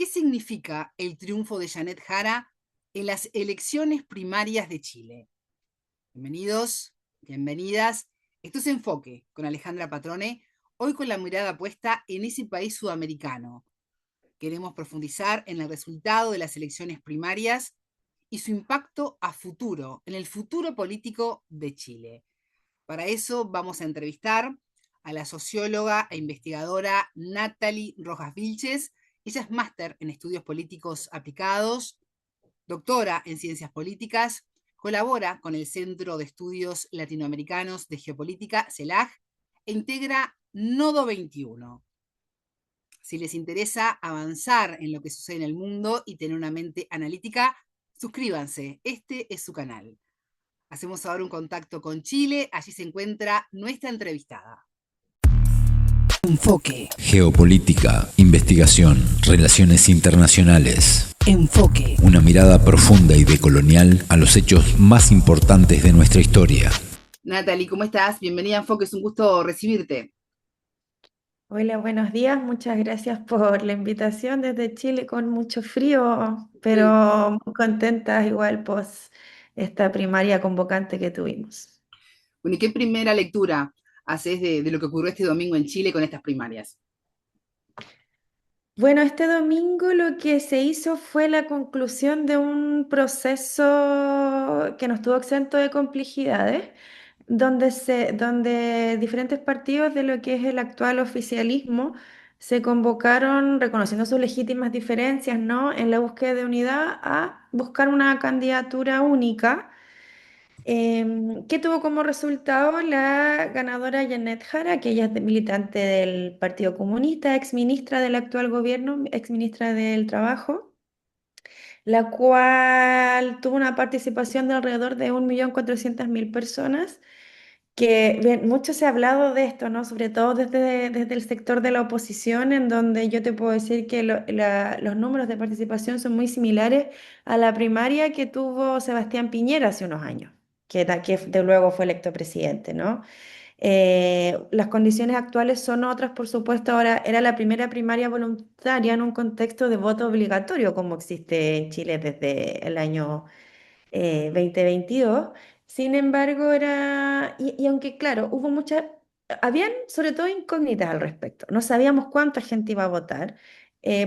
¿Qué significa el triunfo de Janet Jara en las elecciones primarias de Chile? Bienvenidos, bienvenidas. Esto es Enfoque con Alejandra Patrone, hoy con la mirada puesta en ese país sudamericano. Queremos profundizar en el resultado de las elecciones primarias y su impacto a futuro, en el futuro político de Chile. Para eso vamos a entrevistar a la socióloga e investigadora Natalie Rojas Vilches. Ella es máster en estudios políticos aplicados, doctora en ciencias políticas, colabora con el Centro de Estudios Latinoamericanos de Geopolítica, CELAG, e integra Nodo 21. Si les interesa avanzar en lo que sucede en el mundo y tener una mente analítica, suscríbanse, este es su canal. Hacemos ahora un contacto con Chile, allí se encuentra nuestra entrevistada. Enfoque. Geopolítica, investigación, relaciones internacionales. Enfoque. Una mirada profunda y decolonial a los hechos más importantes de nuestra historia. Natalie, ¿cómo estás? Bienvenida a Enfoque, es un gusto recibirte. Hola, buenos días. Muchas gracias por la invitación desde Chile con mucho frío, pero muy contentas igual pues esta primaria convocante que tuvimos. Bueno, ¿y qué primera lectura haces de lo que ocurrió este domingo en Chile con estas primarias? Bueno, este domingo lo que se hizo fue la conclusión de un proceso que no estuvo exento de complejidades, donde diferentes partidos de lo que es el actual oficialismo se convocaron, reconociendo sus legítimas diferencias, ¿no? En la búsqueda de unidad a buscar una candidatura única, que tuvo como resultado la ganadora Janet Jara, que ella es militante del Partido Comunista, ex ministra del actual gobierno, ex ministra del Trabajo, la cual tuvo una participación de alrededor de 1.400.000 personas, que bien, mucho se ha hablado de esto, ¿no? Sobre todo desde el sector de la oposición, en donde yo te puedo decir que los números de participación son muy similares a la primaria que tuvo Sebastián Piñera hace unos años, que de luego fue electo presidente, ¿no? Las condiciones actuales son otras, por supuesto. Ahora era la primera primaria voluntaria en un contexto de voto obligatorio, como existe en Chile desde el año 2022. Sin embargo, y aunque claro, habían sobre todo incógnitas al respecto. No sabíamos cuánta gente iba a votar.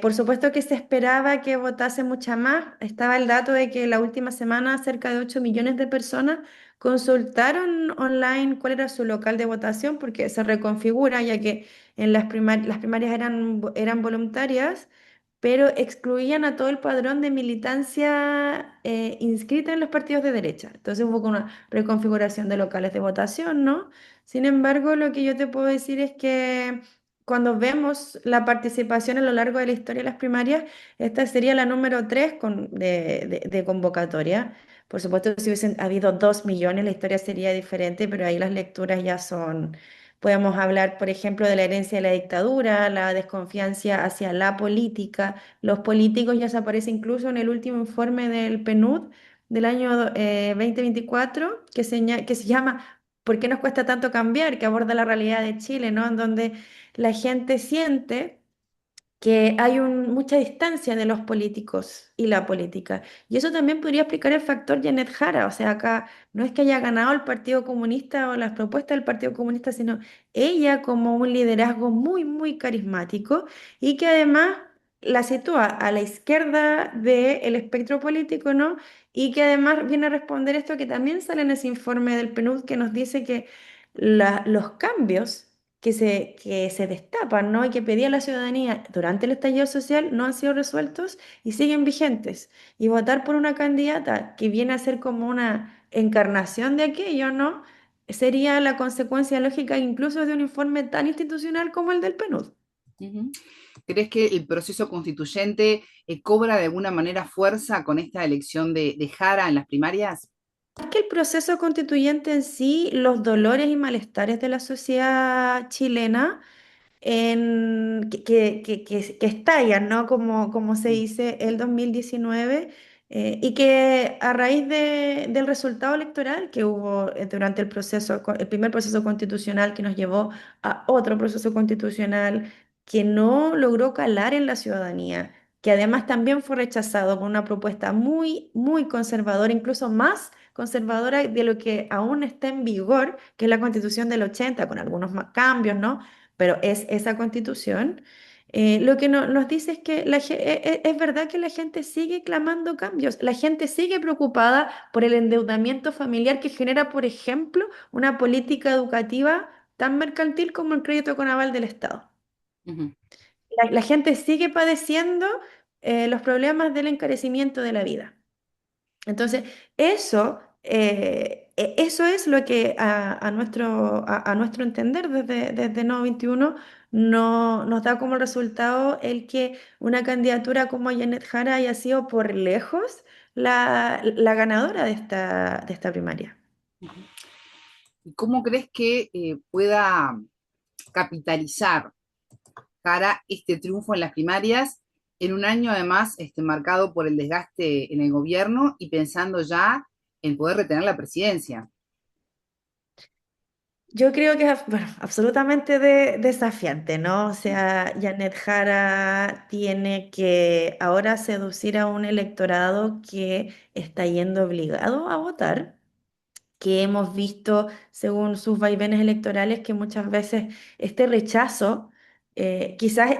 Por supuesto que se esperaba que votase mucha más. Estaba el dato de que la última semana cerca de 8 millones de personas consultaron online cuál era su local de votación, porque se reconfigura, ya que en las primarias eran voluntarias, pero excluían a todo el padrón de militancia inscrita en los partidos de derecha. Entonces hubo como una reconfiguración de locales de votación, ¿no? Sin embargo, lo que yo te puedo decir es que cuando vemos la participación a lo largo de la historia de las primarias, esta sería la número 3 de convocatoria. Por supuesto, si hubiesen habido 2 millones, la historia sería diferente, pero ahí las lecturas ya son. Podemos hablar, por ejemplo, de la herencia de la dictadura, la desconfianza hacia la política. Los políticos ya se aparece incluso en el último informe del PNUD del año 2024, que se llama ¿Por qué nos cuesta tanto cambiar?, que aborda la realidad de Chile, ¿no? En donde la gente siente que hay mucha distancia de los políticos y la política. Y eso también podría explicar el factor Janet Jara. O sea, acá no es que haya ganado el Partido Comunista o las propuestas del Partido Comunista, sino ella como un liderazgo muy, muy carismático y que además la sitúa a la izquierda del espectro político, ¿no? Y que además viene a responder esto que también sale en ese informe del PNUD que nos dice que los cambios que se destapan, ¿no? Y que pedía la ciudadanía durante el estallido social no han sido resueltos y siguen vigentes. Y votar por una candidata que viene a ser como una encarnación de aquello, ¿no? Sería la consecuencia lógica incluso de un informe tan institucional como el del PNUD. Uh-huh. ¿Crees que el proceso constituyente cobra de alguna manera fuerza con esta elección de Jara en las primarias? Más que el proceso constituyente en sí, los dolores y malestares de la sociedad chilena que estallan, ¿no? Como se dice, el 2019, y que a raíz del resultado electoral que hubo durante el primer proceso constitucional que nos llevó a otro proceso constitucional que no logró calar en la ciudadanía. que además también fue rechazado con una propuesta muy, muy conservadora, incluso más conservadora de lo que aún está en vigor, que es la Constitución del 80, con algunos cambios, ¿no? Pero es esa Constitución. Lo que nos dice es que es verdad que la gente sigue clamando cambios, la gente sigue preocupada por el endeudamiento familiar que genera, por ejemplo, una política educativa tan mercantil como el crédito con aval del Estado. Ujú. La gente sigue padeciendo los problemas del encarecimiento de la vida. Entonces, eso es lo que a nuestro entender desde No 21 nos da como resultado el que una candidatura como Janet Jara haya sido por lejos la ganadora de esta primaria. ¿Y cómo crees que pueda capitalizar Jara este triunfo en las primarias en un año además marcado por el desgaste en el gobierno y pensando ya en poder retener la presidencia? Yo creo que es bueno, absolutamente desafiante, ¿no? O sea, Janet Jara tiene que ahora seducir a un electorado que está yendo obligado a votar, que hemos visto, según sus vaivenes electorales, que muchas veces este rechazo, quizás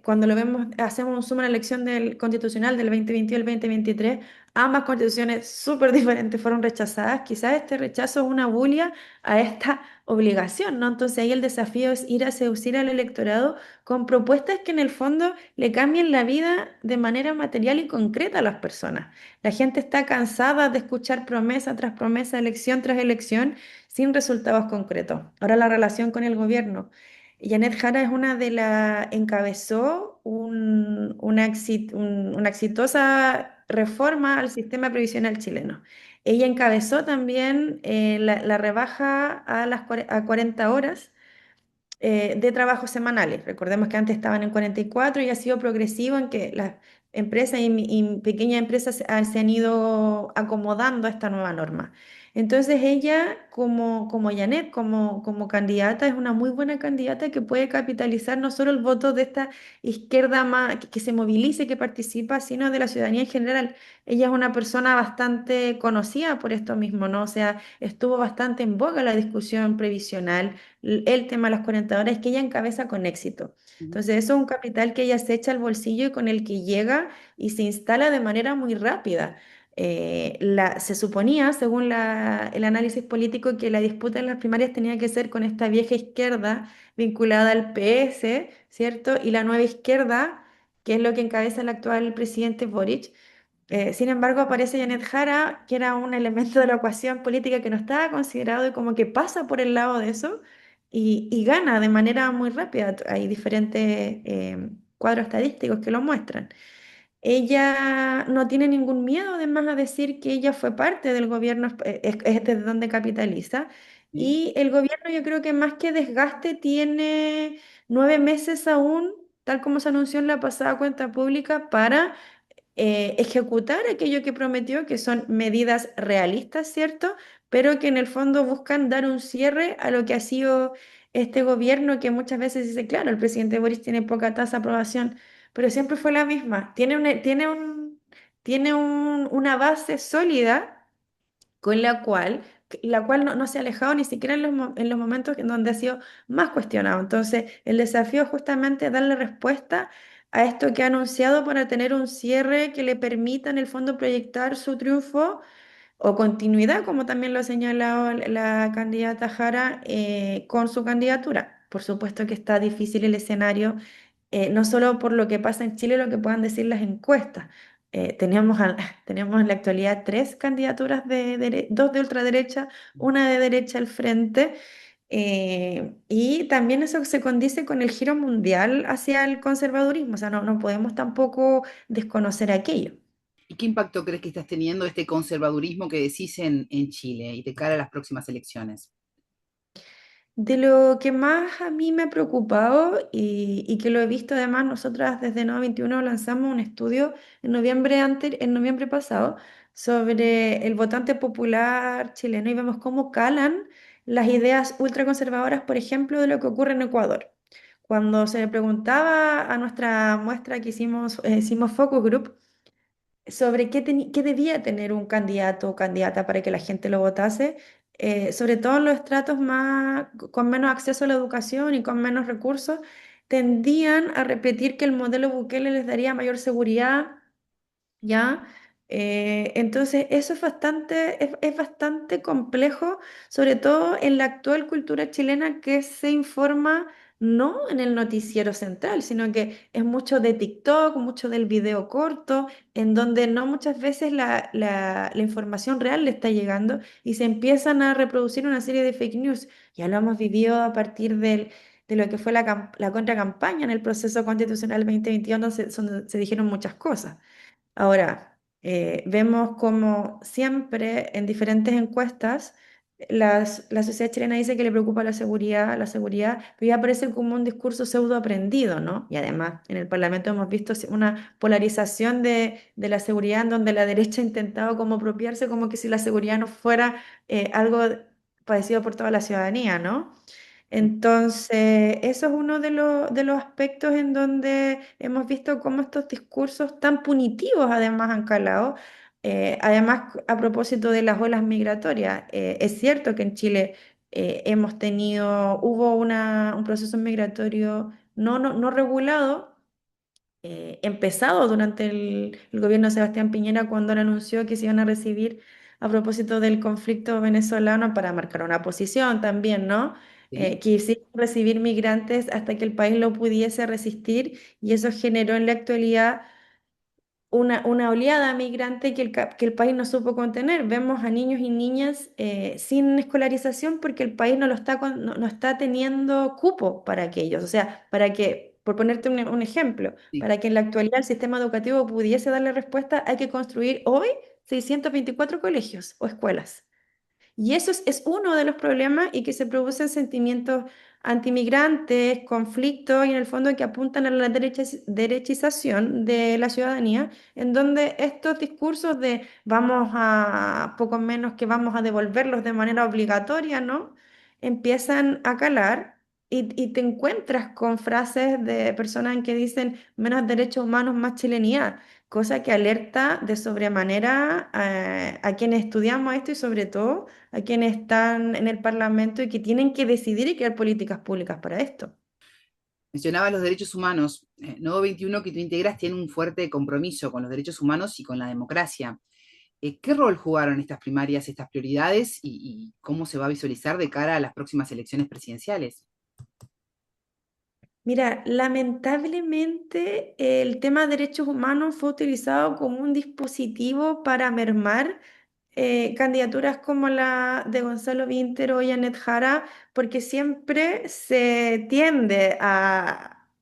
cuando lo vemos, hacemos un suma a la elección del constitucional del 2021 y el 2023, ambas constituciones súper diferentes fueron rechazadas, quizás este rechazo es una bulia a esta obligación, ¿no? Entonces ahí el desafío es ir a seducir al electorado con propuestas que en el fondo le cambien la vida de manera material y concreta a las personas. La gente está cansada de escuchar promesa tras promesa, elección tras elección, sin resultados concretos. Ahora la relación con el gobierno. Janet Jara es encabezó una exitosa reforma al sistema previsional chileno. Ella encabezó también la rebaja a 40 horas de trabajos semanales. Recordemos que antes estaban en 44 y ha sido progresivo en que las empresas y pequeñas empresas se han ido acomodando a esta nueva norma. Entonces ella, como Janet, como candidata, es una muy buena candidata que puede capitalizar no solo el voto de esta izquierda más, que se movilice, que participa, sino de la ciudadanía en general. Ella es una persona bastante conocida por esto mismo, ¿no? O sea, estuvo bastante en boga la discusión previsional, el tema de las 40 horas, es que ella encabeza con éxito. Ujú. Entonces, eso es un capital que ella se echa al bolsillo y con el que llega y se instala de manera muy rápida. Se suponía, según el análisis político, que la disputa en las primarias tenía que ser con esta vieja izquierda vinculada al PS, ¿cierto? Y la nueva izquierda, que es lo que encabeza el actual presidente Boric. Sin embargo, aparece Janet Jara, que era un elemento de la ecuación política que no estaba considerado y como que pasa por el lado de eso y gana de manera muy rápida. Hay diferentes cuadros estadísticos que lo muestran. Ella no tiene ningún miedo, además, a decir que ella fue parte del gobierno, es desde donde capitaliza. ¿Sí? Y el gobierno, yo creo que más que desgaste, tiene 9 meses aún, tal como se anunció en la pasada cuenta pública, para ejecutar aquello que prometió, que son medidas realistas, ¿cierto? Pero que en el fondo buscan dar un cierre a lo que ha sido este gobierno, que muchas veces dice, claro, el presidente Boris tiene poca tasa de aprobación, pero siempre fue la misma. Una base sólida con la cual no se ha alejado ni siquiera en los momentos en donde ha sido más cuestionado. Entonces, el desafío es justamente darle respuesta a esto que ha anunciado para tener un cierre que le permita en el fondo proyectar su triunfo o continuidad, como también lo ha señalado la candidata Jara, con su candidatura. Por supuesto que está difícil el escenario, no solo por lo que pasa en Chile, lo que puedan decir las encuestas. Tenemos en la actualidad tres candidaturas dos de ultraderecha, una de derecha al frente, y también eso se condice con el giro mundial hacia el conservadurismo, o sea, no podemos tampoco desconocer aquello. ¿Y qué impacto crees que estás teniendo este conservadurismo que decís en Chile y de cara a las próximas elecciones? De lo que más a mí me ha preocupado y que lo he visto además, nosotras desde Nova 21 lanzamos un estudio en noviembre pasado sobre el votante popular chileno y vemos cómo calan las ideas ultraconservadoras, por ejemplo, de lo que ocurre en Ecuador. cuando se le preguntaba a nuestra muestra que hicimos Focus Group, sobre qué debía tener un candidato o candidata para que la gente lo votase, sobre todo en los estratos con menos acceso a la educación y con menos recursos, tendían a repetir que el modelo Bukele les daría mayor seguridad. ¿Ya? Entonces, eso es bastante complejo, sobre todo en la actual cultura chilena que se informa no en el noticiero central, sino que es mucho de TikTok, mucho del video corto, en donde no muchas veces la información real le está llegando y se empiezan a reproducir una serie de fake news. Ya lo hemos vivido a partir de lo que fue la contracampaña en el proceso constitucional 2021, donde se dijeron muchas cosas. Ahora, vemos como siempre en diferentes encuestas, la sociedad chilena dice que le preocupa la seguridad, pero ya parece como un discurso pseudo aprendido, ¿no? Y además, en el Parlamento hemos visto una polarización de la seguridad en donde la derecha ha intentado como apropiarse como que si la seguridad no fuera algo padecido por toda la ciudadanía, ¿no? Entonces, eso es uno de los aspectos en donde hemos visto cómo estos discursos tan punitivos además han calado. Además, a propósito de las olas migratorias, es cierto que en Chile hubo un proceso migratorio no regulado, empezado durante el gobierno de Sebastián Piñera cuando él anunció que se iban a recibir a propósito del conflicto venezolano para marcar una posición también, ¿no? ¿sí? Que sí recibir migrantes hasta que el país lo pudiese resistir y eso generó en la actualidad una oleada migrante que el país no supo contener. Vemos a niños y niñas sin escolarización porque el país no está teniendo cupo para aquellos. O sea, por ponerte un ejemplo, Sí. para que en la actualidad el sistema educativo pudiese darle respuesta, hay que construir hoy 624 colegios o escuelas. Y eso es uno de los problemas y que se producen sentimientos antimigrantes, conflictos y en el fondo que apuntan a la derechización de la ciudadanía, en donde estos discursos de poco menos que vamos a devolverlos de manera obligatoria, ¿no? Empiezan a calar y te encuentras con frases de personas en que dicen menos derechos humanos, más chilenidad, cosa que alerta de sobremanera a quienes estudiamos esto y sobre todo a quienes están en el Parlamento y que tienen que decidir y crear políticas públicas para esto. Mencionaba los derechos humanos. Nuevo 21 que tú integras tiene un fuerte compromiso con los derechos humanos y con la democracia. ¿Qué rol jugaron estas primarias, estas prioridades y cómo se va a visualizar de cara a las próximas elecciones presidenciales? Mira, lamentablemente el tema de derechos humanos fue utilizado como un dispositivo para mermar candidaturas como la de Gonzalo Vinter o Janet Jara, porque siempre se tiende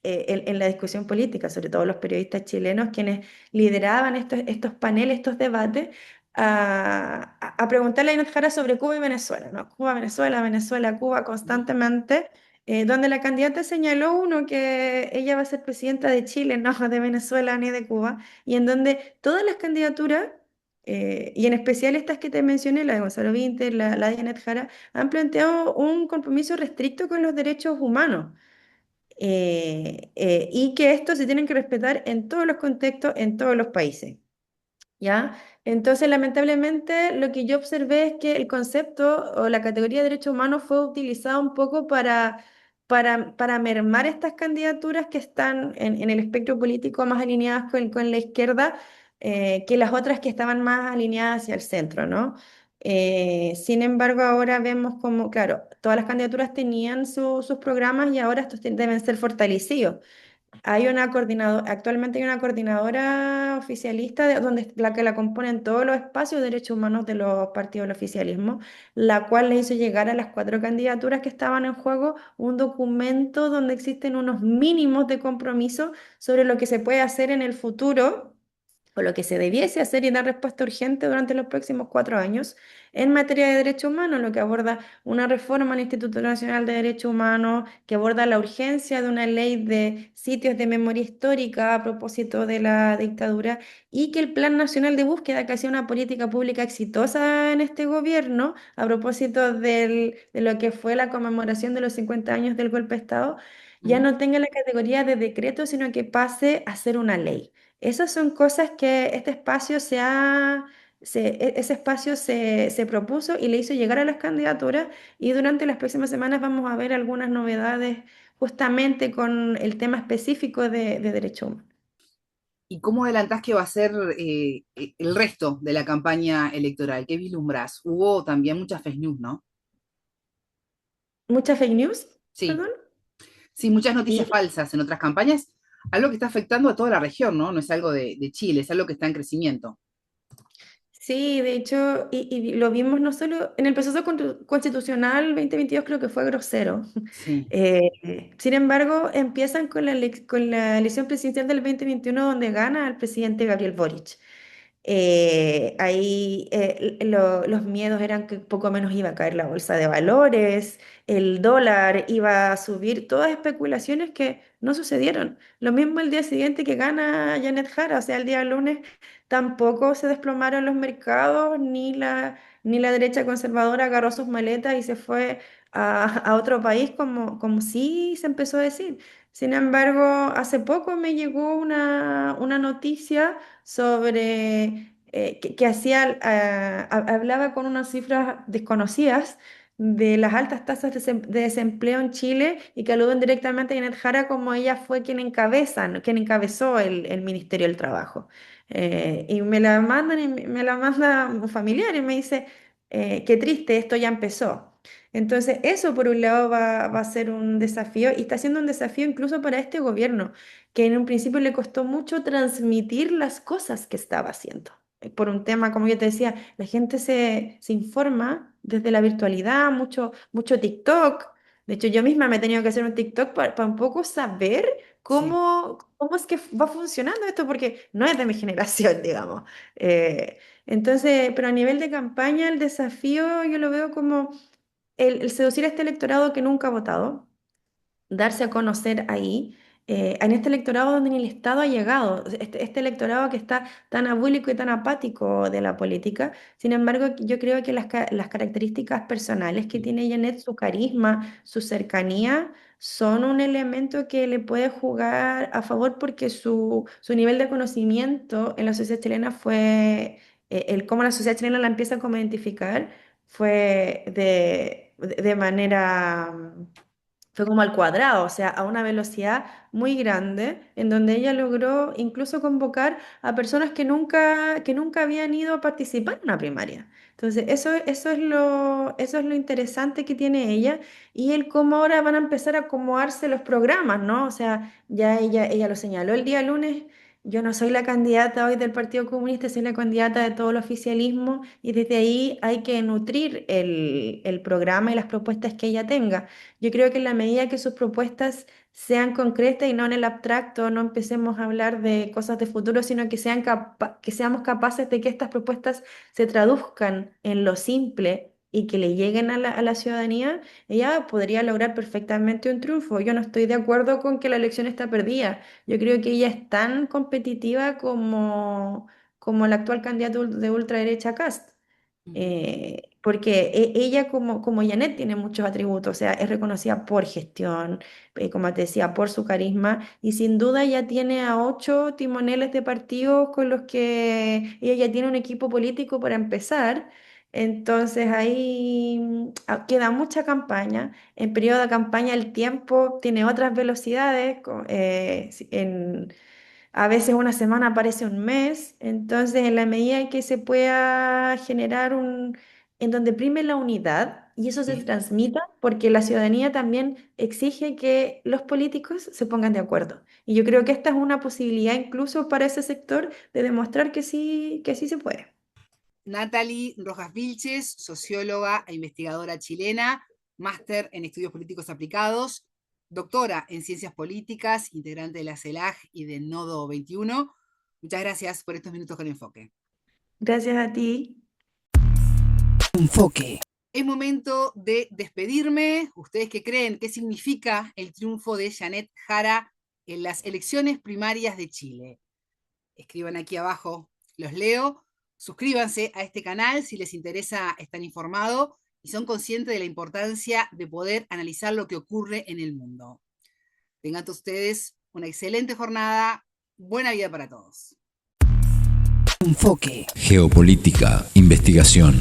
en la discusión política, sobre todo los periodistas chilenos, quienes lideraban estos paneles, estos debates, a preguntarle a Janet Jara sobre Cuba y Venezuela, ¿no? Cuba, Venezuela, Venezuela, Cuba constantemente. Donde la candidata señaló que ella va a ser presidenta de Chile, no de Venezuela ni de Cuba, y en donde todas las candidaturas y en especial estas que te mencioné, la de Gonzalo Vinter, la de Janet Jara, han planteado un compromiso restricto con los derechos humanos y que estos se tienen que respetar en todos los contextos, en todos los países. ¿Ya? Entonces, lamentablemente, lo que yo observé es que el concepto o la categoría de derechos humanos fue utilizada un poco para mermar estas candidaturas que están en el espectro político más alineadas con la izquierda que las otras que estaban más alineadas hacia el centro, ¿no? Sin embargo, ahora vemos como, claro, todas las candidaturas tenían sus programas y ahora estos deben ser fortalecidos. Actualmente hay una coordinadora oficialista donde la que la componen todos los espacios de derechos humanos de los partidos del oficialismo, la cual le hizo llegar a las cuatro candidaturas que estaban en juego un documento donde existen unos mínimos de compromiso sobre lo que se puede hacer en el futuro o lo que se debiese hacer y dar respuesta urgente durante los próximos 4 años en materia de derechos humanos, lo que aborda una reforma al Instituto Nacional de Derechos Humanos, que aborda la urgencia de una ley de sitios de memoria histórica a propósito de la dictadura y que el Plan Nacional de Búsqueda, que ha sido una política pública exitosa en este gobierno a propósito de lo que fue la conmemoración de los 50 años del golpe de Estado, ya Ujú. no tenga la categoría de decreto, sino que pase a ser una ley. Esas son cosas que este espacio ese espacio se propuso y le hizo llegar a las candidaturas y durante las próximas semanas vamos a ver algunas novedades justamente con el tema específico de derecho humano. ¿Y cómo adelantás que va a ser el resto de la campaña electoral? ¿Qué vislumbrás? Hubo también muchas fake news, ¿no? Muchas fake news, Sí, perdón. sí, muchas noticias Y falsas en otras campañas, algo que está afectando a toda la región, ¿no? No es algo de Chile, es algo que está en crecimiento. sí, de hecho, y lo vimos no solo en el proceso constitucional 2022, creo que fue grosero. Sí, Sin embargo, empiezan con con la elección presidencial del 2021 donde gana el presidente Gabriel Boric. Ahí los miedos eran que poco menos iba a caer la bolsa de valores, el dólar iba a subir, todas especulaciones que no sucedieron. Lo mismo el día siguiente que gana Janet Jara, o sea, el día lunes tampoco se desplomaron los mercados, ni la derecha conservadora agarró sus maletas y se fue a otro país como sí se empezó a decir. Sin embargo, hace poco me llegó una noticia sobre que hacía, hablaba con unas cifras desconocidas de las altas tasas de desempleo en Chile y que aluden directamente a Janet Jara como ella fue quien encabezó el Ministerio del Trabajo. Y me la mandan y me la manda un familiar y me dice, qué triste, esto ya empezó. Entonces, eso por un lado va a ser un desafío y está siendo un desafío incluso para este gobierno que en un principio le costó mucho transmitir las cosas que estaba haciendo. Por un tema, como yo te decía, la gente se informa desde la virtualidad, mucho TikTok. De hecho, yo misma me he tenido que hacer un TikTok para un poco saber sí. cómo es que va funcionando esto, porque no es de mi generación, digamos. Entonces, pero a nivel de campaña, el desafío yo lo veo como el seducir a este electorado que nunca ha votado, darse a conocer ahí, en este electorado donde ni el Estado ha llegado, este electorado que está tan abúlico y tan apático de la política. Sin embargo, yo creo que las características personales que tiene Janet, su carisma, su cercanía, son un elemento que le puede jugar a favor porque su nivel de conocimiento en la sociedad chilena fue, el cómo la sociedad chilena la empieza como a identificar, fue de manera fue como al cuadrado, o sea, a una velocidad muy grande, en donde ella logró incluso convocar a personas que nunca habían ido a participar en una primaria. Entonces, eso es lo interesante que tiene ella y el cómo ahora van a empezar a acomodarse los programas, ¿no? O sea, ya ella lo señaló el día lunes. Yo no soy la candidata hoy del Partido Comunista, soy la candidata de todo el oficialismo y desde ahí hay que nutrir el programa y las propuestas que ella tenga. Yo creo que en la medida que sus propuestas sean concretas y no en el abstracto, no empecemos a hablar de cosas de futuro, sino que que seamos capaces de que estas propuestas se traduzcan en lo simple y que le lleguen a la ciudadanía, ella podría lograr perfectamente un triunfo. Yo no estoy de acuerdo con que la elección está perdida. Yo creo que ella es tan competitiva como el actual candidato de ultraderecha Kast. Ujú. Porque ella como Janet tiene muchos atributos, o sea, es reconocida por gestión, como te decía, por su carisma, y sin duda ya tiene a 8 timoneles de partidos con los que ella ya tiene un equipo político para empezar. Entonces ahí queda mucha campaña. En periodo de campaña el tiempo tiene otras velocidades. A veces una semana parece un mes, entonces en la medida en que se pueda generar en donde prime la unidad y eso se Sí. transmita, porque la ciudadanía también exige que los políticos se pongan de acuerdo. Y yo creo que esta es una posibilidad incluso para ese sector de demostrar que sí se puede. Natalie Rojas Vilches, socióloga e investigadora chilena, máster en estudios políticos aplicados, doctora en ciencias políticas, integrante de la CELAG y de Nodo 21. Muchas gracias por estos minutos con Enfoque. Gracias a ti. Enfoque. Es momento de despedirme. ¿Ustedes qué creen? ¿Qué significa el triunfo de Janet Jara en las elecciones primarias de Chile? Escriban aquí abajo, los leo. Suscríbanse a este canal si les interesa estar informado y son conscientes de la importancia de poder analizar lo que ocurre en el mundo. Tengan todos ustedes una excelente jornada. Buena vida para todos. Enfoque. Geopolítica, investigación.